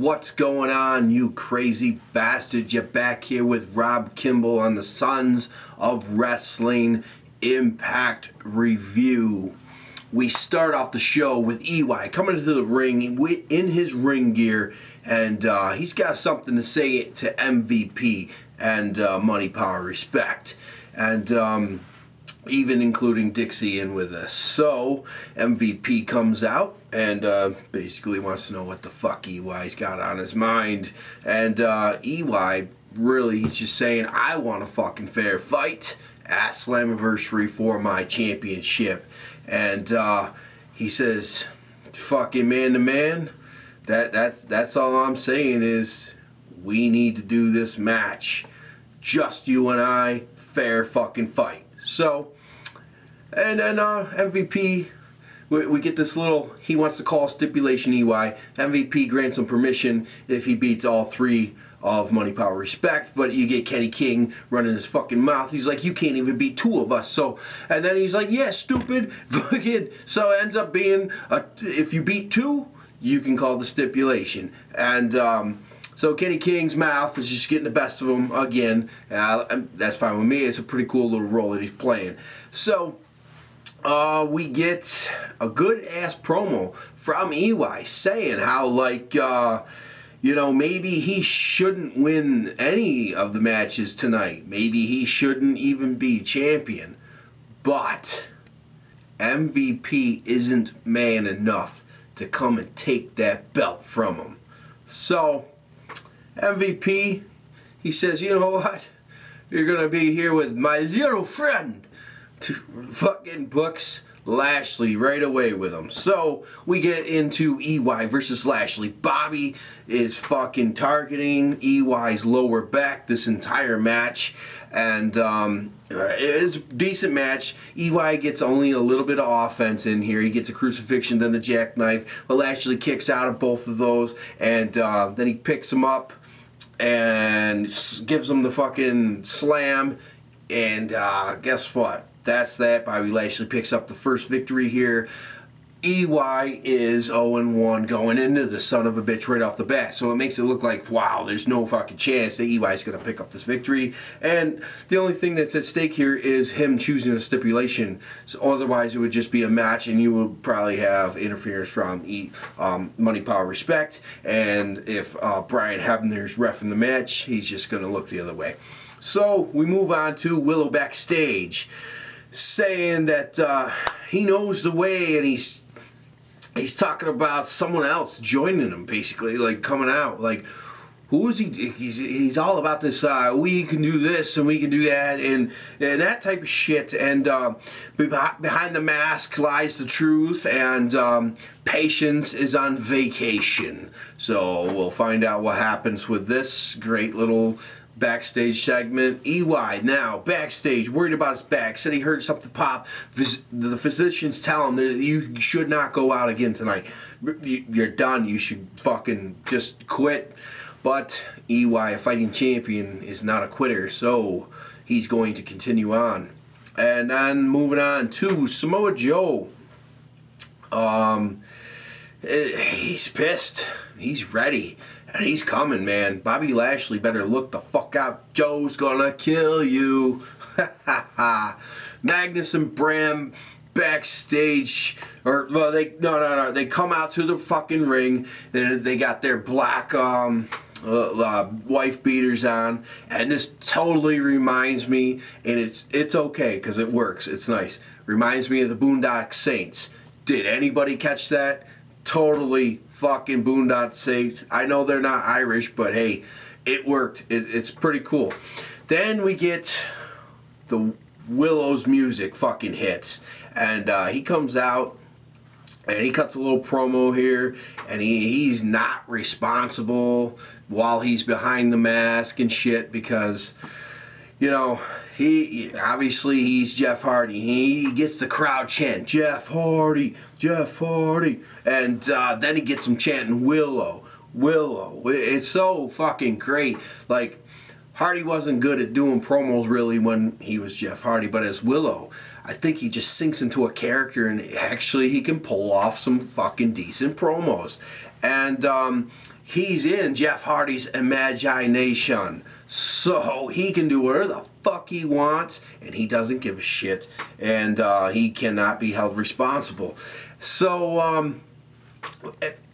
What's going on, you crazy bastards? You're back here with Rob Kimball on the Sons of Wrestling Impact Review. We start off the show with EY coming into the ring in his ring gear, and he's got something to say to MVP and Money, Power, Respect, and even including Dixie in with us. So MVP comes out and basically wants to know what the fuck EY's got on his mind. And EY, really, he's just saying, I want a fucking fair fight at Slammiversary for my championship. And he says, fucking man to man, that's all I'm saying is we need to do this match. Just you and I, fair fucking fight. So, and then MVP, we get this little, he wants to call stipulation EY. MVP grants him permission if he beats all three of Money, Power, Respect, but you get Kenny King running his fucking mouth. He's like, you can't even beat two of us. So, and then he's like, yeah, stupid, fucking. So it ends up being, if you beat two, you can call the stipulation. And so Kenny King's mouth is just getting the best of him again. That's fine with me. It's a pretty cool little role that he's playing. So we get a good-ass promo from EY saying how, like, you know, maybe he shouldn't win any of the matches tonight. Maybe he shouldn't even be champion. But MVP isn't man enough to come and take that belt from him. So MVP, he says, you know what? You're going to be here with my little friend. To fucking books Lashley right away with him. So we get into EY versus Lashley. Bobby is fucking targeting EY's lower back this entire match, and it's a decent match. EY gets only a little bit of offense in here. He gets a crucifixion, then the jackknife, but Lashley kicks out of both of those, and then he picks him up and gives him the fucking slam, and guess what? That's that. Bobby Lashley picks up the first victory here. EY is 0-1 going into the son of a bitch right off the bat. So it makes it look like, wow, there's no fucking chance that EY is going to pick up this victory. And the only thing that's at stake here is him choosing a stipulation. So otherwise, it would just be a match, and you would probably have interference from Money, Power, Respect. And if Brian Hebner's reffing the match, he's just going to look the other way. So we move on to Willow backstage, saying that he knows the way, and he's talking about someone else joining him, basically, like coming out. Like, who is he? He's all about this, we can do this and we can do that, and that type of shit. And behind the mask lies the truth, and Patience is on vacation. So we'll find out what happens with this great little backstage segment. EY now backstage, worried about his back, said he heard something pop. The physicians tell him that you should not go out again tonight. You're done. You should fucking just quit. But EY, a fighting champion, is not a quitter, so he's going to continue on. And then moving on to Samoa Joe. He's pissed. He's ready. And he's coming, man. Bobby Lashley better look the fuck out. Joe's gonna kill you. Magnus and Bram backstage, or well, no. They come out to the fucking ring. They got their black wife beaters on, and this totally reminds me, and it's okay because it works. It's nice. Reminds me of the Boondock Saints. Did anybody catch that? Totally fucking Boondock Saints. I know they're not Irish, but hey, it worked. It's pretty cool. Then we get the Willow's music fucking hits, and he comes out and he cuts a little promo here, and he's not responsible while he's behind the mask and shit, because, you know, obviously he's Jeff Hardy. He gets the crowd chant, Jeff Hardy, Jeff Hardy, and then he gets them chanting Willow, Willow. It's so fucking great. Like, Hardy wasn't good at doing promos really when he was Jeff Hardy, but as Willow, I think he just sinks into a character, and actually he can pull off some fucking decent promos. And he's in Jeff Hardy's imagination. So he can do whatever the fuck he wants, and he doesn't give a shit, and he cannot be held responsible. So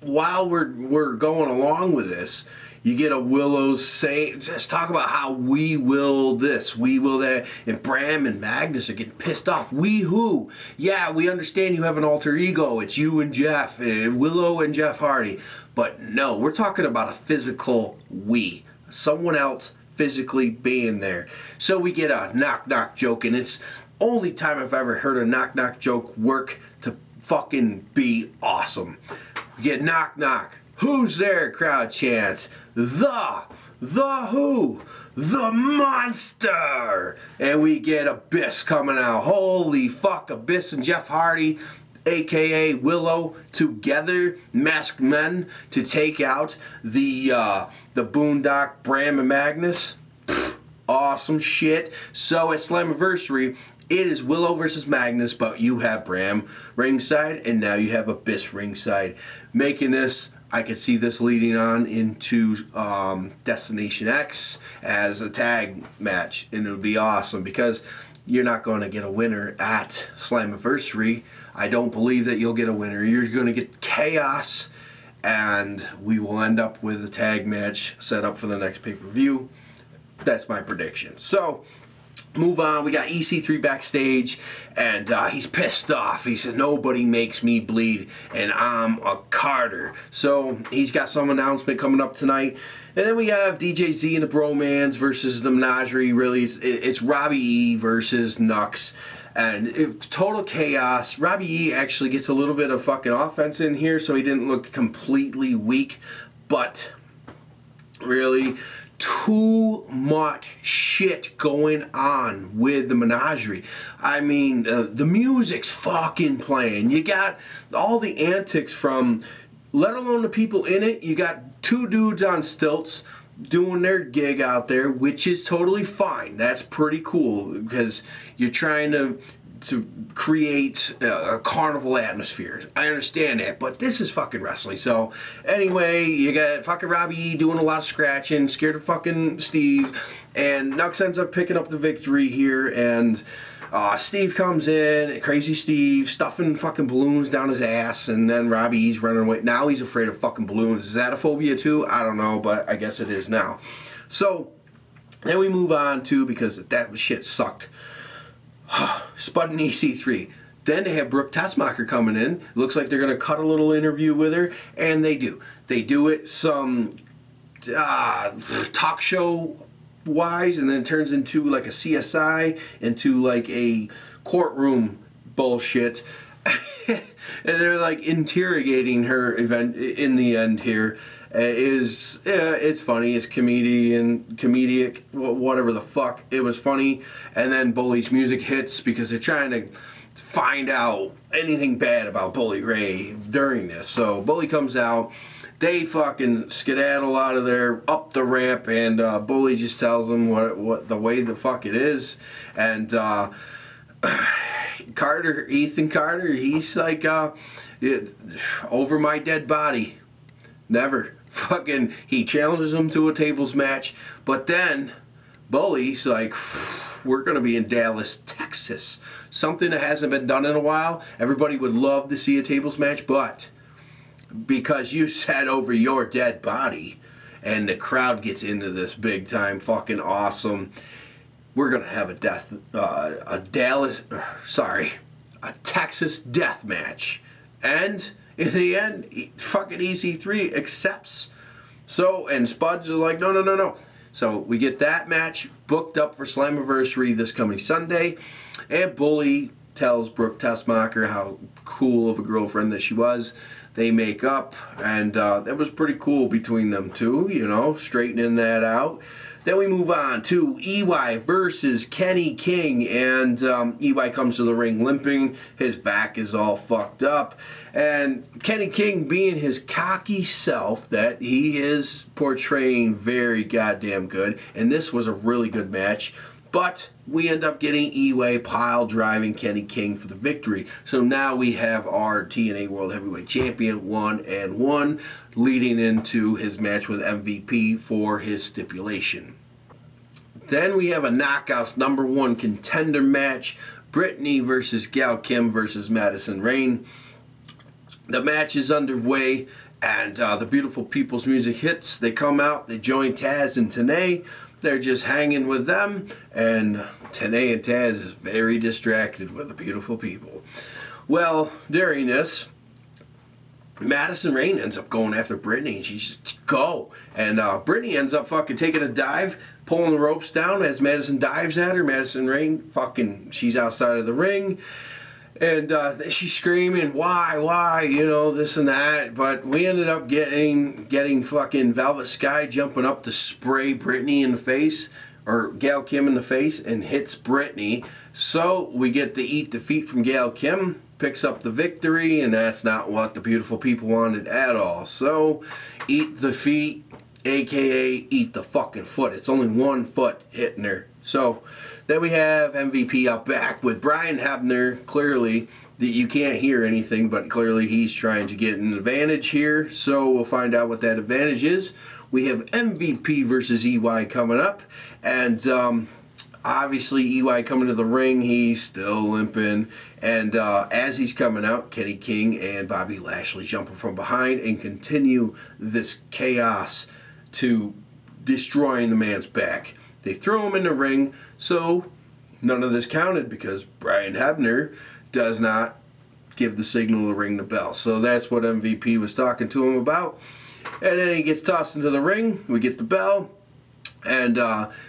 while we're going along with this, you get a Willow saying, just talk about how we will this, we will that, and Bram and Magnus are getting pissed off. We who? Yeah, we understand you have an alter ego. It's you and Jeff, Willow and Jeff Hardy. But no, we're talking about a physical we. Someone else physically being there. So we get a knock-knock joke, and it's only time I've ever heard a knock-knock joke work to fucking be awesome. We get knock-knock. Who's there? Crowd chants. The who? The monster! And we get Abyss coming out. Holy fuck, Abyss and Jeff Hardy, aka Willow, together, masked men, to take out the Boondock, Bram and Magnus. Pfft, awesome shit. So at Slammiversary, it is Willow versus Magnus, but you have Bram ringside, and now you have Abyss ringside. Making this, I could see this leading on into Destination X as a tag match, and it would be awesome because you're not going to get a winner at Slammiversary. I don't believe that you'll get a winner. You're going to get chaos, and we will end up with a tag match set up for the next pay-per-view. That's my prediction. So, move on. We got EC3 backstage, and he's pissed off. He said, nobody makes me bleed, and I'm a Carter. So, he's got some announcement coming up tonight. And then we have DJ Z and the Bromans versus the Menagerie. Really, it's Robbie E versus Nux. And total chaos. Robbie E actually gets a little bit of fucking offense in here, so he didn't look completely weak. But, really, too much shit going on with the Menagerie. I mean, the music's fucking playing. You got all the antics from, let alone the people in it, you got two dudes on stilts doing their gig out there, which is totally fine. That's pretty cool because you're trying to create a carnival atmosphere. I understand that, but this is fucking wrestling. So anyway, you got fucking Robbie E doing a lot of scratching, scared of fucking Steve, and Nux ends up picking up the victory here, and Steve comes in, Crazy Steve, stuffing fucking balloons down his ass, and then Robbie E's running away. Now he's afraid of fucking balloons. Is that a phobia too? I don't know, but I guess it is now. So then we move on to, because that shit sucked, Spud and EC3. Then they have Brooke Tessmacher coming in. Looks like they're going to cut a little interview with her, and they do. They do it some talk show wise, and then it turns into like a CSI, into like a courtroom bullshit. And they're like interrogating her event in the end here. It's funny, it's comedic, whatever the fuck. It was funny, and then Bully's music hits because they're trying to find out anything bad about Bully Ray during this. So Bully comes out, they fucking skedaddle out of there, up the ramp, and Bully just tells them what the way the fuck it is, and Carter, Ethan Carter, he's like, over my dead body, never. Fucking, he challenges him to a tables match, but then Bully's like, we're going to be in Dallas, Texas. Something that hasn't been done in a while. Everybody would love to see a tables match, but because you sat over your dead body and the crowd gets into this big time fucking awesome, we're going to have a Texas death match. And in the end, fucking EC3 accepts. So, and Spuds is like, no. So we get that match booked up for Slammiversary this coming Sunday. And Bully tells Brooke Tessmacher how cool of a girlfriend that she was. They make up, and that was pretty cool between them two, you know, straightening that out. Then we move on to EY versus Kenny King, and EY comes to the ring limping. His back is all fucked up. And Kenny King, being his cocky self that he is portraying very goddamn good, and this was a really good match. But we end up getting Eway pile driving Kenny King for the victory. So now we have our TNA World Heavyweight Champion 1-1, leading into his match with MVP for his stipulation. Then we have a Knockouts #1 contender match. Brittany versus Gail Kim versus Madison Rayne. The match is underway, and the Beautiful People's music hits. They come out, they join Taz and TNA. They're just hanging with them, and TNA and Taz is very distracted with the Beautiful People. Well, during this, Madison Rayne ends up going after Brittany, and she's just go. And Brittany ends up fucking taking a dive, pulling the ropes down as Madison dives at her. Madison Rayne fucking, she's outside of the ring. And she's screaming, why, you know, this and that. But we ended up getting fucking Velvet Sky jumping up to spray Brittany in the face, or Gail Kim in the face, and hits Brittany. So we get to eat defeat from Gail Kim, picks up the victory, and that's not what the Beautiful People wanted at all. So eat the feet, aka eat the fucking foot. It's only one foot hitting her. So then we have MVP up back with Brian Hebner. Clearly, you can't hear anything, but clearly he's trying to get an advantage here. So we'll find out what that advantage is. We have MVP versus EY coming up. And obviously EY coming to the ring, he's still limping. And as he's coming out, Kenny King and Bobby Lashley jumping from behind and continue this chaos to destroying the man's back. They throw him in the ring, so none of this counted because Brian Hebner does not give the signal to ring the bell. So that's what MVP was talking to him about. And then he gets tossed into the ring. We get the bell. And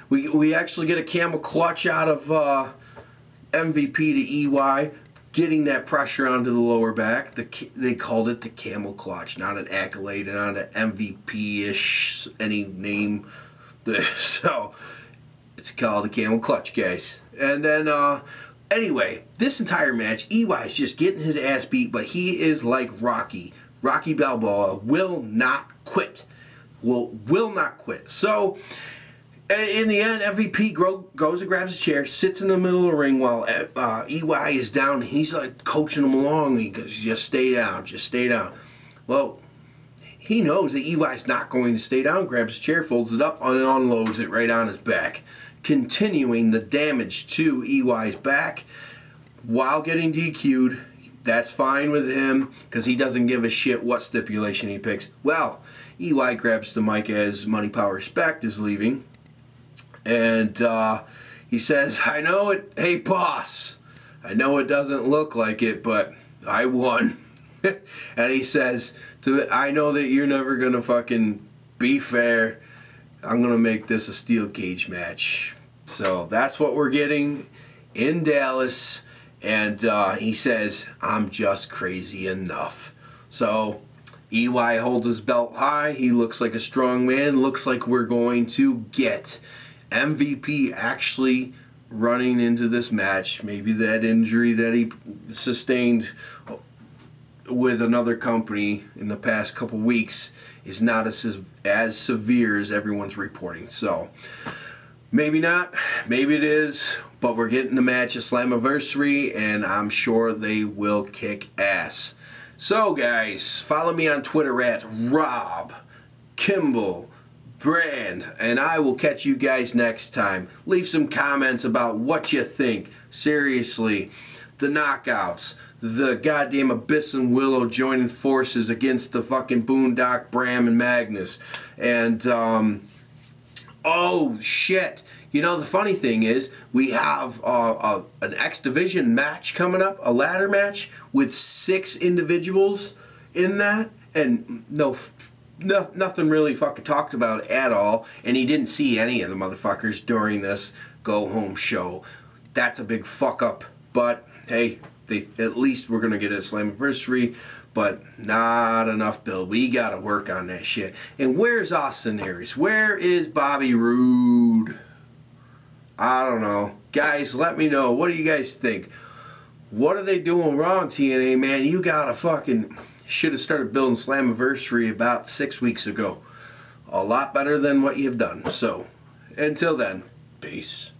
we actually get a camel clutch out of MVP to EY, getting that pressure onto the lower back. They called it the camel clutch, not an accolade, not an MVP-ish, any name. So it's called the camel clutch, guys. And then, anyway, this entire match, EY is just getting his ass beat, but he is like Rocky. Rocky Balboa will not quit. Will not quit. So, in the end, MVP goes and grabs a chair, sits in the middle of the ring while EY is down. He's like coaching him along. He goes, just stay down, just stay down. Well, he knows that EY's not going to stay down, grabs a chair, folds it up, and unloads it right on his back, continuing the damage to EY's back while getting DQ'd. That's fine with him because he doesn't give a shit what stipulation he picks. Well, EY grabs the mic as Money Power Respect is leaving, and he says, I know it, hey boss, I know it doesn't look like it, but I won. And he says, I know that you're never going to fucking be fair. I'm going to make this a steel cage match. So that's what we're getting in Dallas. And he says, I'm just crazy enough. So EY holds his belt high. He looks like a strong man. Looks like we're going to get MVP actually running into this match. Maybe that injury that he sustained with another company in the past couple weeks is not as severe as everyone's reporting. So maybe not, maybe it is, but we're getting the match at Slammiversary, and I'm sure they will kick ass. So guys, follow me on Twitter at Rob Kimball Brand, and I will catch you guys next time. Leave some comments about what you think. Seriously, the knockouts, the goddamn Abyss and Willow joining forces against the fucking Boondock, Bram, and Magnus. And, oh, shit. You know, the funny thing is, we have an X Division match coming up, a ladder match, with 6 individuals in that, and nothing really fucking talked about at all, and he didn't see any of the motherfuckers during this go-home show. That's a big fuck-up, but, hey, at least we're going to get a Slammiversary, but not enough build. We got to work on that shit. And where's Austin Aries? Where is Bobby Roode? I don't know. Guys, let me know. What do you guys think? What are they doing wrong, TNA, man? You got to fucking... should have started building Slammiversary about 6 weeks ago. A lot better than what you've done. So, until then, peace.